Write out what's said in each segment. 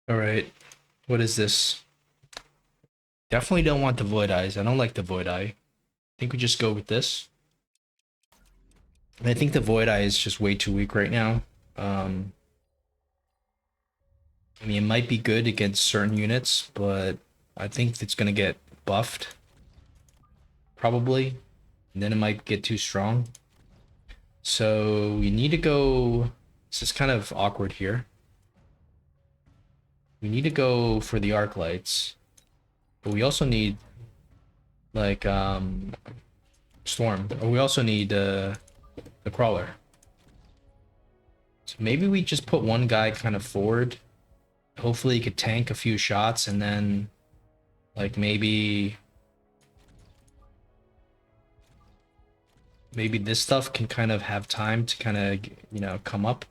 All right. What is this? Definitely don't want the Void Eyes. I don't like the Void Eye. I think we just go with this. And I think the Void Eye is just way too weak right now. Um, I mean, it might be good against certain units, but I think it's going to get buffed, probably. And then it might get too strong. So we need to go... This is kind of awkward here. We need to go for the arc lights. But we also need, like, Storm. Or we also need, the Crawler. So maybe we just put one guy kind of forward. Hopefully he could tank a few shots and then like maybe this stuff can kind of have time to kind of, come up.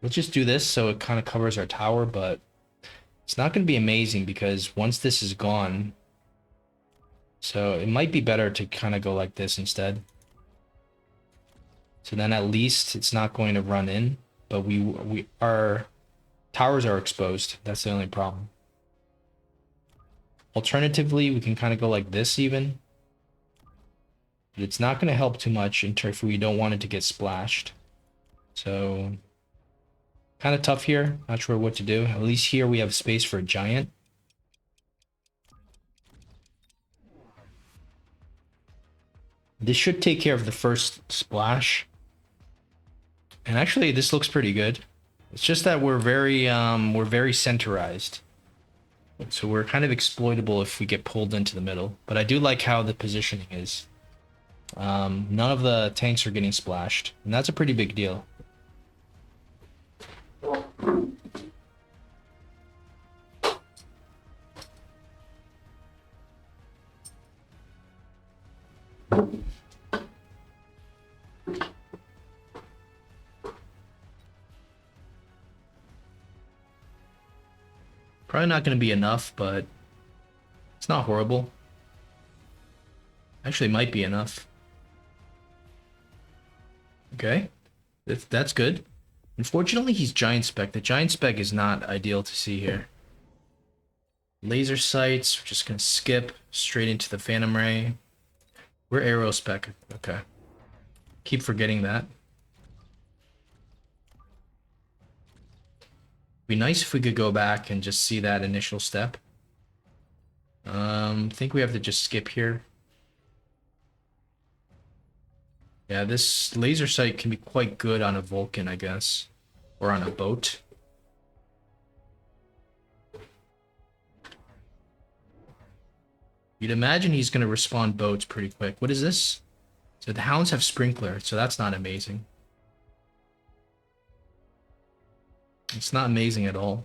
Let's just do this so it kind of covers our tower, but it's not going to be amazing because once this is gone, so it might be better to kind of go like this instead. So then at least it's not going to run in, but our towers are exposed. That's the only problem. Alternatively, we can kind of go like this even. But it's not going to help too much if we don't want it to get splashed. So kind of tough here. Not sure what to do. At least here we have space for a giant. This should take care of the first splash. And actually, this looks pretty good. It's just that we're very centerized. So we're kind of exploitable if we get pulled into the middle. But I do like how the positioning is. None of the tanks are getting splashed, and that's a pretty big deal. Probably not going to be enough, but it's not horrible. Actually, might be enough. Okay, that's good. Unfortunately, he's giant spec. The giant spec is not ideal to see here. Laser sights, we're just gonna skip straight into the phantom ray. We're arrow spec. Okay. Keep forgetting that. Be nice if we could go back and just see that initial step. I think we have to just skip here. Yeah, this laser sight can be quite good on a Vulcan, I guess. Or on a boat. You'd imagine he's going to respawn boats pretty quick. What is this? So the hounds have sprinkler, so that's not amazing. It's not amazing at all.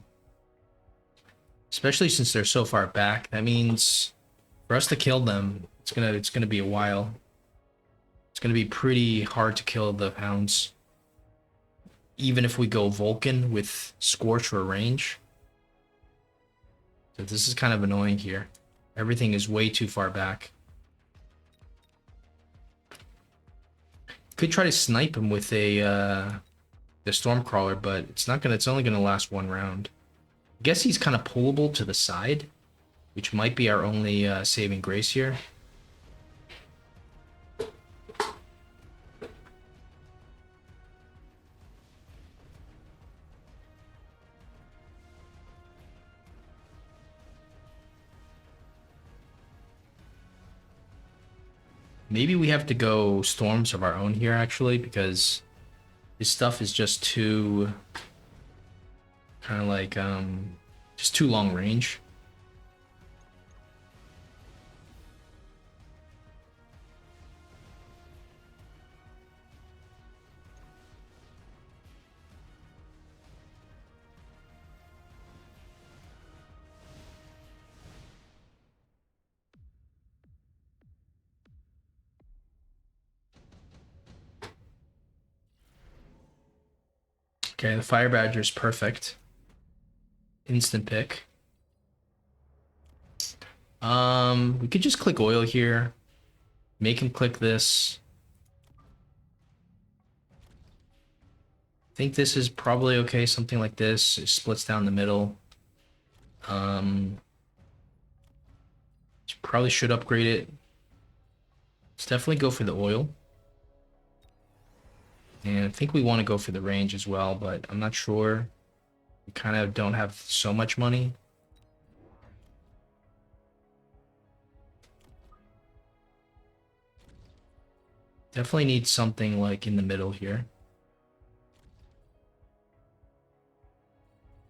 Especially since they're so far back. That means for us to kill them, it's gonna be a while. It's gonna be pretty hard to kill the hounds. Even if we go Vulcan with Scorch or range. So this is kind of annoying here. Everything is way too far back. Could try to snipe him with the Stormcrawler, but it's only gonna last one round. I guess he's kind of pullable to the side, which might be our only saving grace here. Maybe we have to go storms of our own here, actually, because this stuff is just too kind of like just too long range. Okay, the Fire Badger is perfect. Instant pick. We could just click oil here. Make him click this. think this is probably okay. Something like this. It splits down the middle. Probably should upgrade it. Let's definitely go for the oil. And I think we want to go for the range as well, but I'm not sure. We kind of don't have so much money. Definitely need something like in the middle here.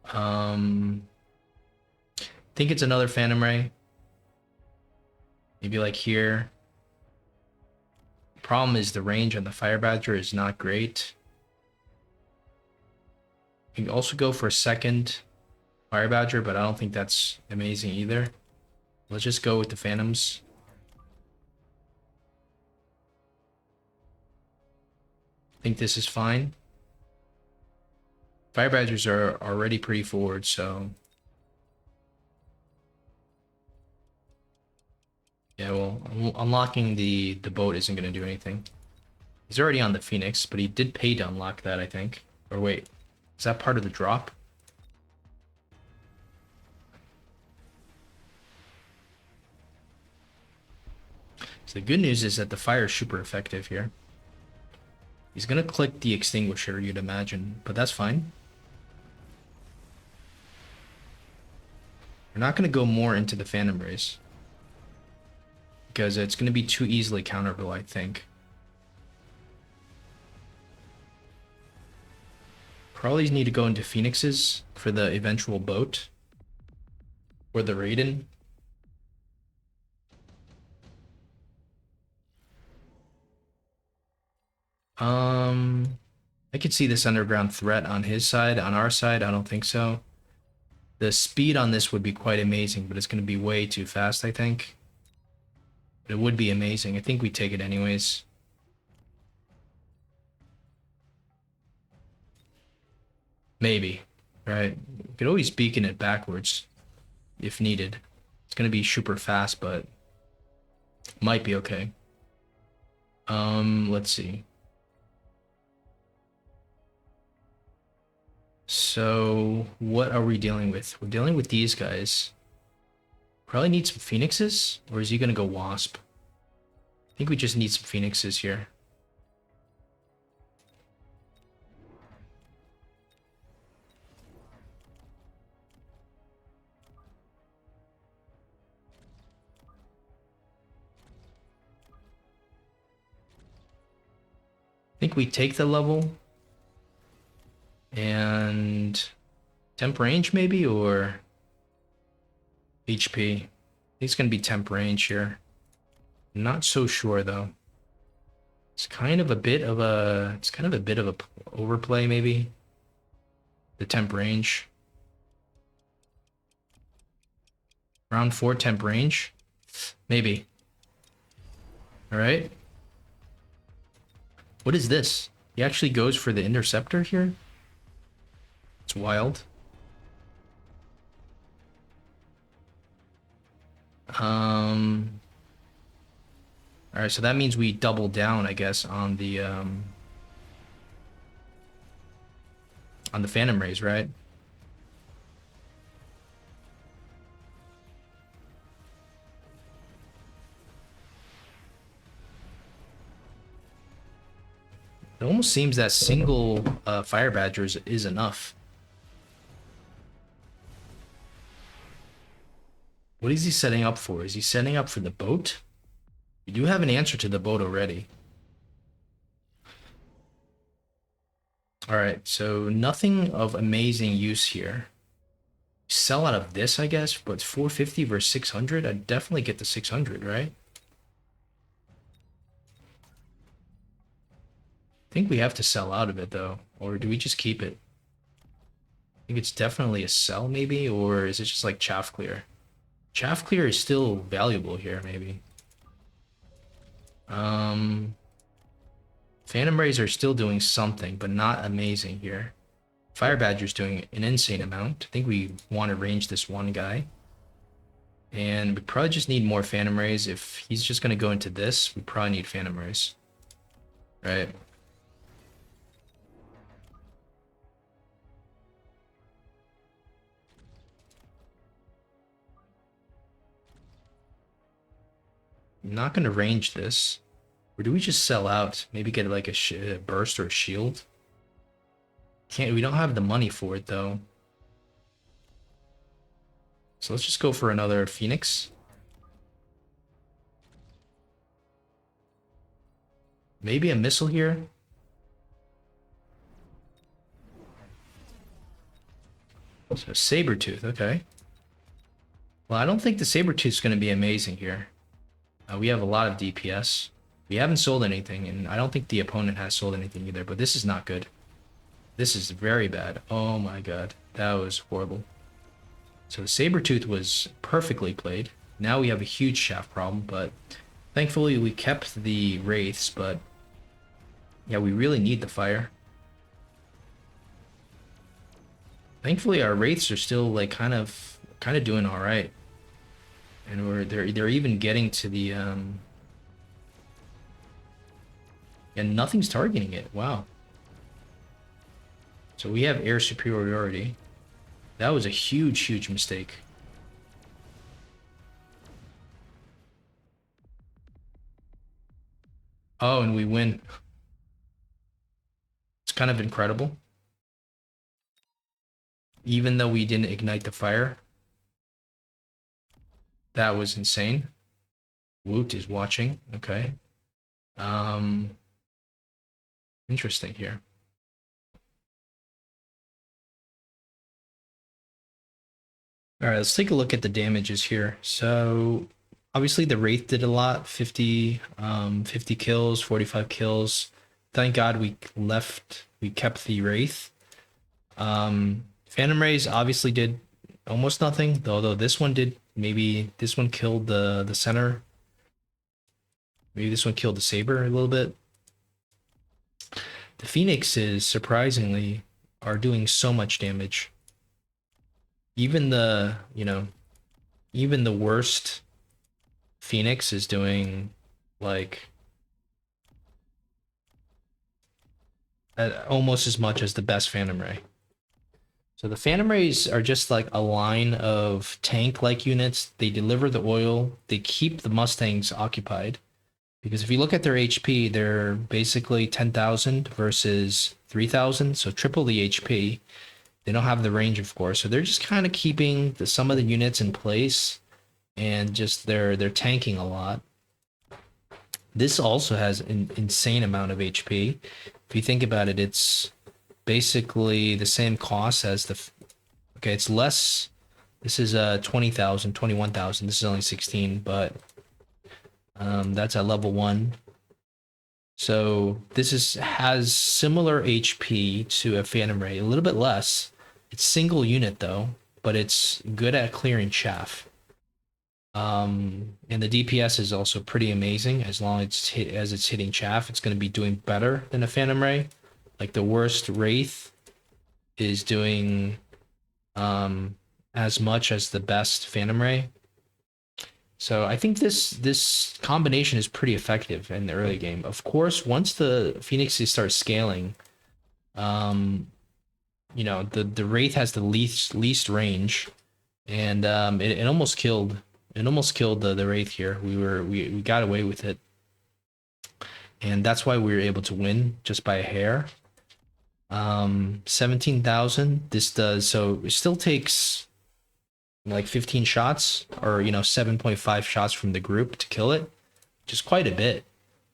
I think it's another Phantom Ray. Maybe like here. Problem is the range on the Fire Badger is not great. You can also go for a second Fire Badger, but I don't think that's amazing either. Let's just go with the Phantoms. I think this is fine. Fire Badgers are already pretty forward, so... Yeah, well, unlocking the boat isn't going to do anything. He's already on the Phoenix, but he did pay to unlock that, I think. Or wait, is that part of the drop? So the good news is that the fire is super effective here. He's going to click the extinguisher, you'd imagine, but that's fine. We're not going to go more into the Phantom Rays, because it's going to be too easily counterable, I think. Probably need to go into Phoenixes for the eventual boat. Or the Raiden. I could see this underground threat on his side. On our side, I don't think so. The speed on this would be quite amazing, but it's going to be way too fast, I think. But it would be amazing. I think we take it anyways. Maybe, right? We could always beacon it backwards if needed. It's going to be super fast, but might be okay. Let's see. So what are we dealing with? We're dealing with these guys. Probably need some Phoenixes, or is he going to go Wasp? I think we just need some Phoenixes here. I think we take the level. And temp range maybe, or HP. I think it's gonna be temp range here. Not so sure though. It's kind of a bit of a overplay maybe. The temp range. Round 4 temp range. Maybe. Alright. What is this? He actually goes for the interceptor here? It's wild. All right, so that means we double down, I guess, on the Phantom Rays, right? It almost seems that single Fire Badger is enough. What is he setting up for? Is he setting up for the boat? We do have an answer to the boat already. Alright, so nothing of amazing use here. Sell out of this, I guess, but it's 450 versus 600. I'd definitely get the 600, right? I think we have to sell out of it, though. Or do we just keep it? I think it's definitely a sell, maybe, or is it just like chaff clear? Chaff clear is still valuable here, maybe. Phantom Rays are still doing something, but not amazing here. Fire Badger's doing an insane amount. I think we want to range this one guy. And we probably just need more Phantom Rays. If he's just going to go into this, we probably need Phantom Rays. Right? I'm not gonna range this. Or do we just sell out? Maybe get like a burst or a shield? Can't, we don't have the money for it though. So let's just go for another Phoenix. Maybe a missile here. So Sabertooth, okay. Well, I don't think the Sabertooth's going to be amazing here. We have a lot of DPS. We haven't sold anything, and I don't think the opponent has sold anything either, but this is not good. This is very bad. Oh my god. That was horrible. So the Sabertooth was perfectly played. Now we have a huge shaft problem, but thankfully we kept the Wraiths, but yeah, we really need the fire. Thankfully our Wraiths are still like kind of doing all right. And they're even getting to the and nothing's targeting it. Wow. So we have air superiority. That was a huge mistake. Oh, and we win. It's kind of incredible. Even though we didn't ignite the fire. That was insane. Woot is watching. Okay. Interesting here. All right, let's take a look at the damages here. So obviously the Wraith did a lot, 50 kills, 45 kills. Thank God we kept the Wraith. Phantom Rays obviously did almost nothing, although this one did. Maybe this one killed the center. Maybe this one killed the Saber a little bit. The Phoenixes, surprisingly, are doing so much damage. Even even the worst Phoenix is doing like almost as much as the best Phantom Ray. So the Phantom Rays are just like a line of tank-like units. They deliver the oil. They keep the Mustangs occupied. Because if you look at their HP, they're basically 10,000 versus 3,000, so triple the HP. They don't have the range, of course, so they're just kind of keeping some of the units in place, and just they're tanking a lot. This also has an insane amount of HP. If you think about it, it's basically the same cost as the. Okay, it's less. This is 20,000, 21,000. This is only 16, but that's at level 1. So this has similar HP to a Phantom Ray, a little bit less. It's single unit though, but it's good at clearing chaff. And the DPS is also pretty amazing. As long as it's hitting chaff, it's going to be doing better than a Phantom Ray. Like the worst Wraith is doing as much as the best Phantom Ray. So I think this combination is pretty effective in the early game. Of course, once the Phoenixes start scaling, the Wraith has the least range, and it almost killed the Wraith here. We got away with it, and that's why we were able to win just by a hair. 17,000. This does, so it still takes like 15 shots, or 7.5 shots from the group to kill it, which is quite a bit.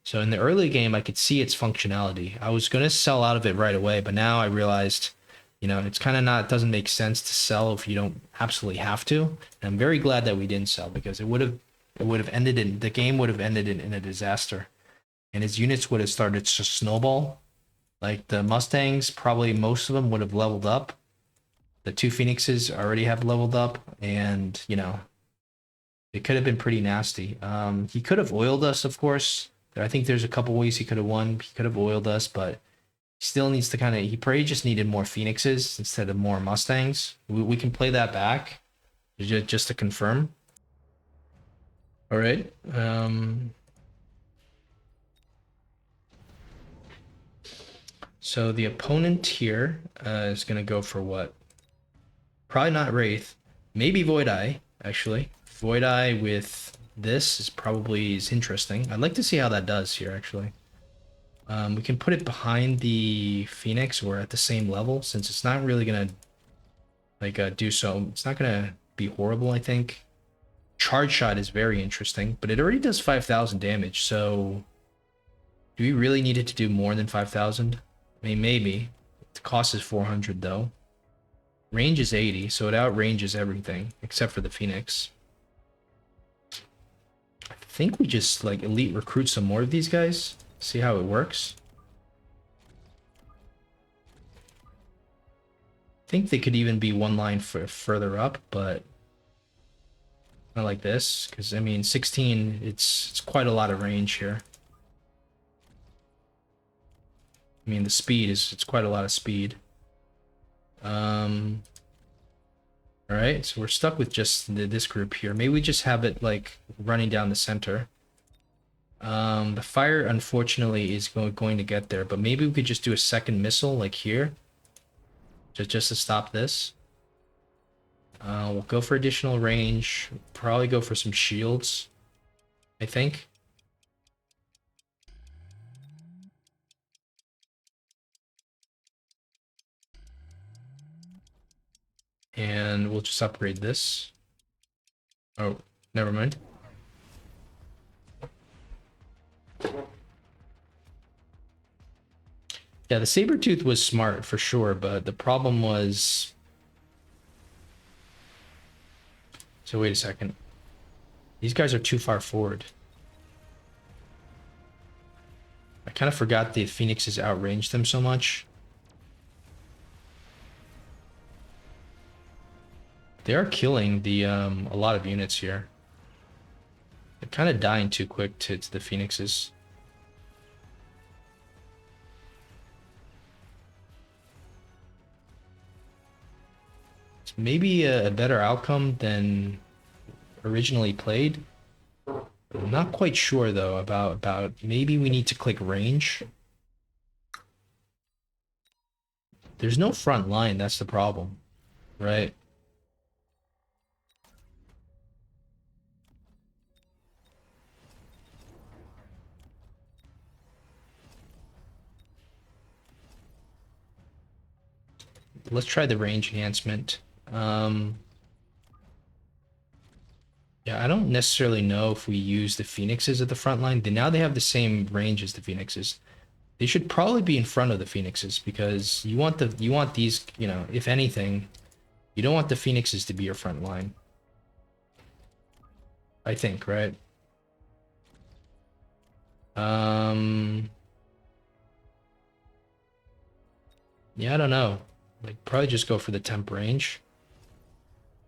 So in the early game I could see its functionality. I was going to sell out of it right away, but now I realized it's kind of doesn't make sense to sell if you don't absolutely have to. And I'm very glad that we didn't sell, because the game would have ended in a disaster, and his units would have started to snowball. Like the Mustangs, probably most of them would have leveled up. The 2 Phoenixes already have leveled up, and it could have been pretty nasty. He could have oiled us, of course. I think there's a couple ways he could have won. He could have oiled us, but he still needs to he probably just needed more Phoenixes instead of more Mustangs. We can play that back just to confirm. All right. So the opponent here is going to go for what? Probably not Wraith. Maybe Void Eye, actually. Void Eye with this is probably is interesting. I'd like to see how that does here, actually. We can put it behind the Phoenix or at the same level, since it's not really gonna like do so. It's not gonna be horrible, I think. Charge shot is very interesting, but it already does 5,000 damage, so do we really need it to do more than 5,000? I mean, maybe. The cost is 400 though. Range is 80, so it outranges everything except for the Phoenix. I think we just like elite recruit some more of these guys, see how it works. I think they could even be one line further up, but not like this, because I mean 16, it's quite a lot of range here. I mean the speed it's quite a lot of speed. All right, so we're stuck with just this group here. Maybe we just have it like running down the center. The fire unfortunately is going to get there, but maybe we could just do a second missile like here, just to stop this. We'll go for additional range. Probably go for some shields, I think. And we'll just upgrade this. Oh, never mind. Yeah, the Sabertooth was smart for sure, but the problem was... So wait a second. These guys are too far forward. I kind of forgot the Phoenixes outranged them so much. They are killing the a lot of units here. They're kind of dying too quick to the Phoenixes. It's maybe a better outcome than originally played. I'm not quite sure though about maybe we need to click range. There's no front line, that's the problem, right? Let's try the range enhancement. Yeah, I don't necessarily know if we use the Phoenixes at the front line. Now they have the same range as the Phoenixes. They should probably be in front of the Phoenixes because you want these, you know, if anything, you don't want the Phoenixes to be your front line. I think, right? Yeah, I don't know. Like, probably just go for the temp range.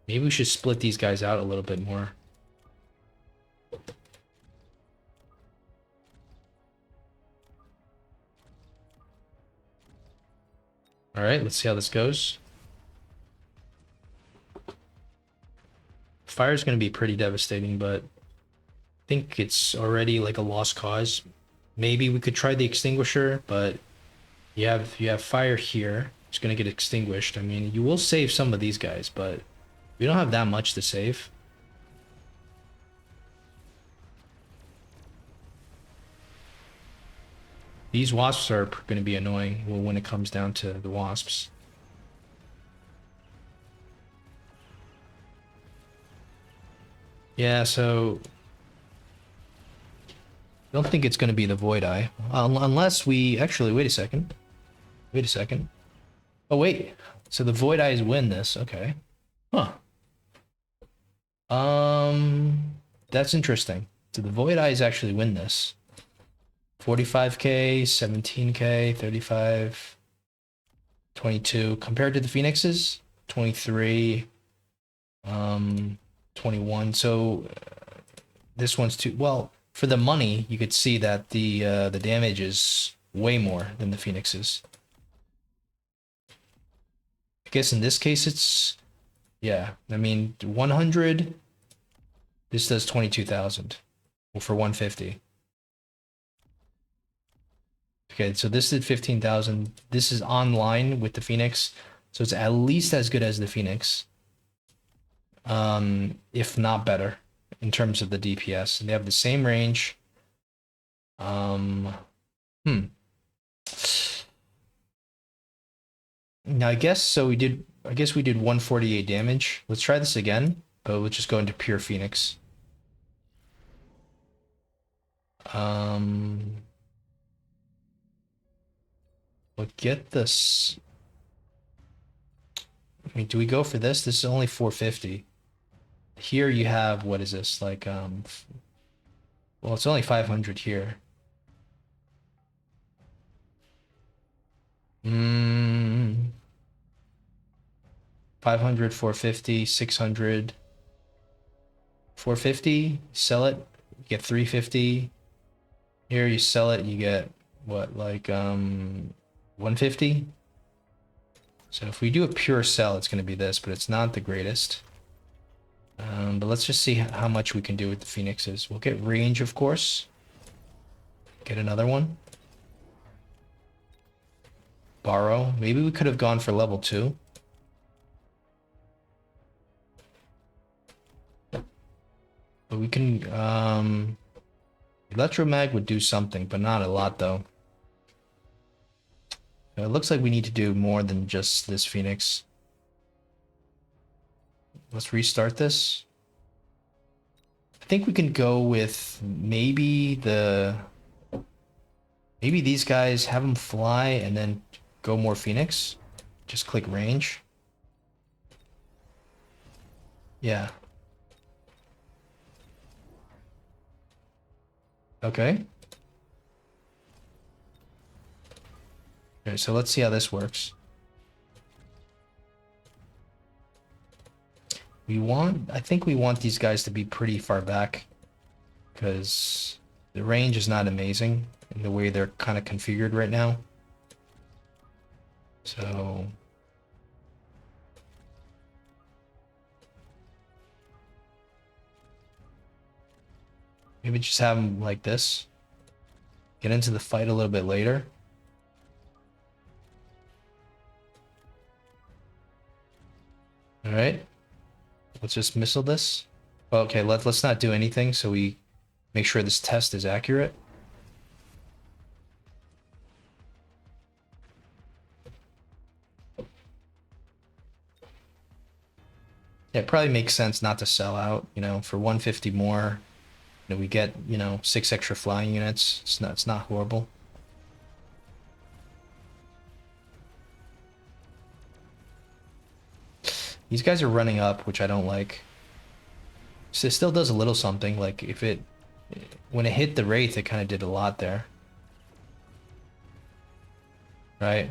Maybe we should split these guys out a little bit more. All right, let's see how this goes. Fire's going to be pretty devastating, but I think it's already like a lost cause. Maybe we could try the extinguisher, but you have fire here. It's going to get extinguished. I mean, you will save some of these guys, but we don't have that much to save. These wasps are going to be annoying when it comes down to the wasps. Yeah, so I don't think it's going to be the Void Eye. Unless we... Actually, wait a second. Wait a second. Oh, wait. So the Void Eyes win this. Okay. Huh. That's interesting. So the Void Eyes actually win this. 45k, 17k, 35, 22. Compared to the Phoenixes, 23, 21. So this one's too... Well, for the money, you could see that the damage is way more than the Phoenixes. I guess in this case, it's... Yeah, I mean, 100... This does 22,000. Well, for 150. Okay, so this did 15,000. This is online with the Phoenix, so it's at least as good as the Phoenix, if not better in terms of the DPS, and they have the same range. Hmm. Now I guess so. I guess we did 148 damage. Let's try this again, but we'll just go into pure Phoenix. But get this. I mean, do we go for this? This is only 450. Here you have, what is this? Like, well, it's only 500 here. 500, 450, 600, 450, sell it, you get 350. Here you sell it, you get what, like 150? So if we do a pure sell, it's going to be this, but it's not the greatest. But let's just see how much we can do with the Phoenixes. We'll get range, of course. Get another one. Borrow. Maybe we could have gone for level 2. But we can, Electromag would do something, but not a lot, though. It looks like we need to do more than just this Phoenix. Let's restart this. I think we can go with maybe these guys, have them fly and then go more Phoenix. Just click range. Yeah. Okay. Okay, so let's see how this works. I think we want these guys to be pretty far back because the range is not amazing in the way they're kind of configured right now. So maybe just have them like this. Get into the fight a little bit later. All right. Let's just missile this. Okay, let's not do anything so we make sure this test is accurate. Yeah, it probably makes sense not to sell out, you know, for 150 more. You know, we get, you know, 6 extra flying units. It's not horrible. These guys are running up, which I don't like. So it still does a little something. Like when it hit the Wraith, it kind of did a lot there. Right?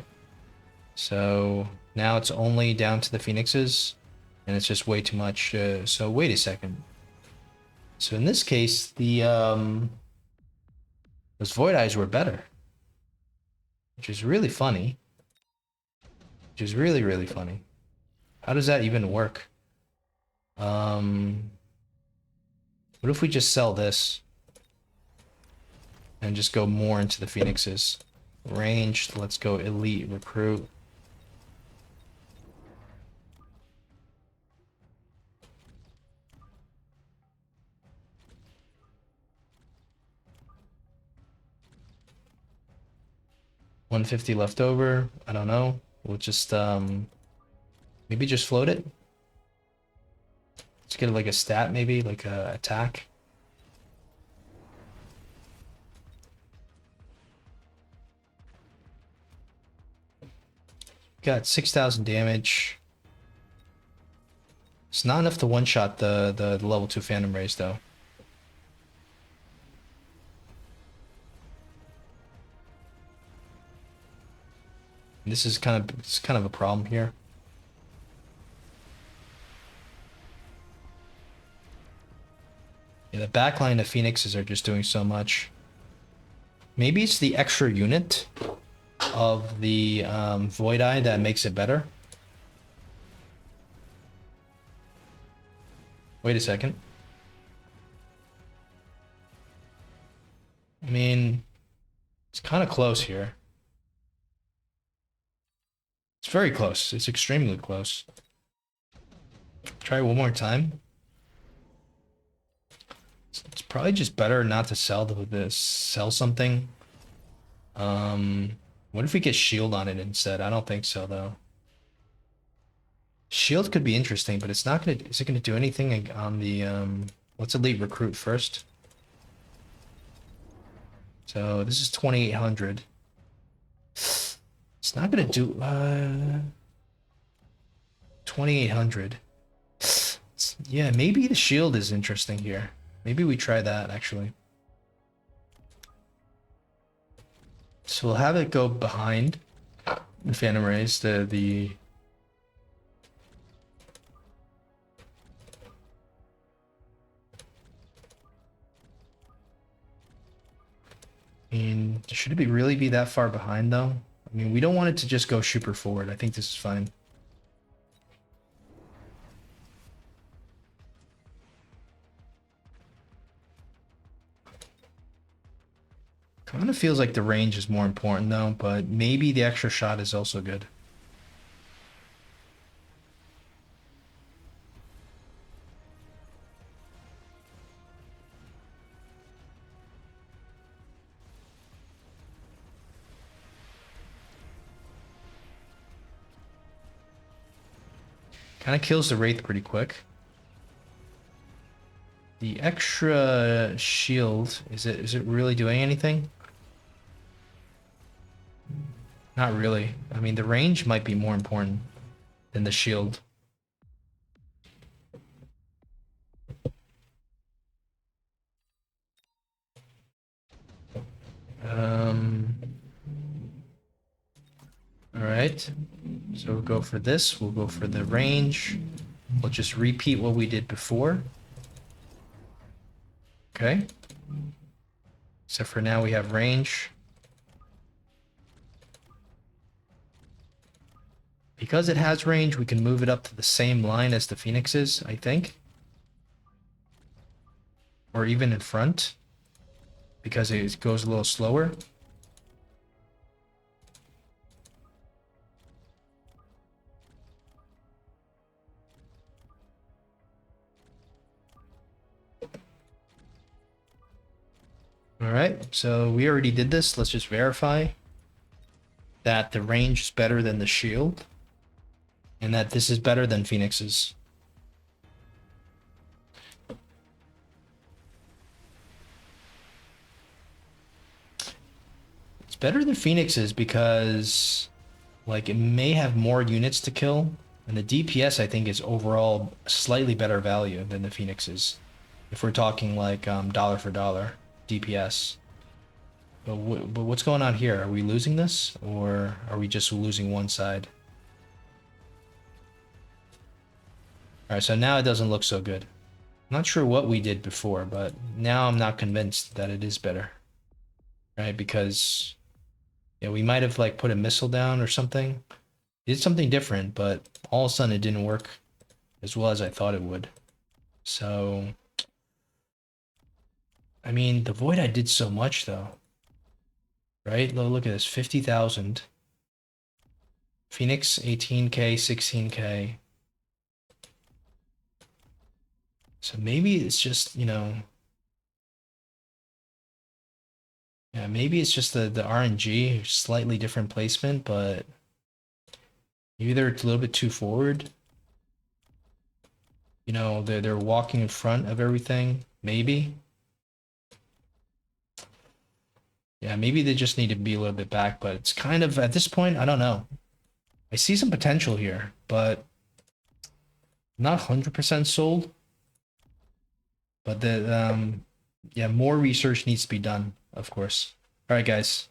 So now it's only down to the Phoenixes, and it's just way too much. So wait a second. So in this case, those Void Eyes were better, which is really funny. Which is really, really funny. How does that even work? What if we just sell this and just go more into the Phoenixes? Ranged, let's go elite recruit. $150 left over. I don't know. We'll just maybe just float it. Let's get like a stat, maybe like a attack. Got 6,000 damage. It's not enough to one-shot the level 2 Phantom Rays, though. This is kind of a problem here. Yeah, the backline of Phoenixes are just doing so much. Maybe it's the extra unit of the Void Eye that makes it better. Wait a second. I mean, it's kind of close here. It's very close. It's extremely close. Try it one more time. It's probably just better not to sell this. Sell something. What if we get shield on it instead? I don't think so though. Shield could be interesting, but it's not gonna. Is it gonna do anything on the? Let's elite recruit first. So this is 2,800. It's not gonna do 2,800. Yeah, maybe the shield is interesting here. Maybe we try that actually. So we'll have it go behind the Phantom Rays, the and should it really be that far behind though? I mean, we don't want it to just go super forward. I think this is fine. Kind of feels like the range is more important though, but maybe the extra shot is also good. Kind of kills the Wraith pretty quick. The extra shield, is it really doing anything? Not really. I mean, the range might be more important than the shield. All right. So we'll go for this. We'll go for the range. We'll just repeat what we did before. Okay. So for now we have range. Because it has range, we can move it up to the same line as the Phoenixes, I think. Or even in front. Because it goes a little slower. All right, so we already did this. Let's just verify that the range is better than the shield and that this is better than Phoenix's. It's better than Phoenix's because like it may have more units to kill, and the DPS I think is overall slightly better value than the Phoenix's. If we're talking like dollar for dollar DPS. But what's going on here? Are we losing this, or are we just losing one side? All right, so now it doesn't look so good. I'm not sure what we did before, but now I'm not convinced that it is better. Right, because yeah, we might have like put a missile down or something. Did something different, but all of a sudden it didn't work as well as I thought it would. So, I mean, the Void I did so much though. Right? Look at this, 50,000. Phoenix, 18k, 16k. So maybe it's just, you know, yeah, maybe it's just the RNG, slightly different placement, but either it's a little bit too forward. You know, they're walking in front of everything, maybe. Yeah, maybe they just need to be a little bit back, but it's kind of, at this point, I don't know. I see some potential here, but not 100% sold. But yeah, more research needs to be done, of course. All right, guys.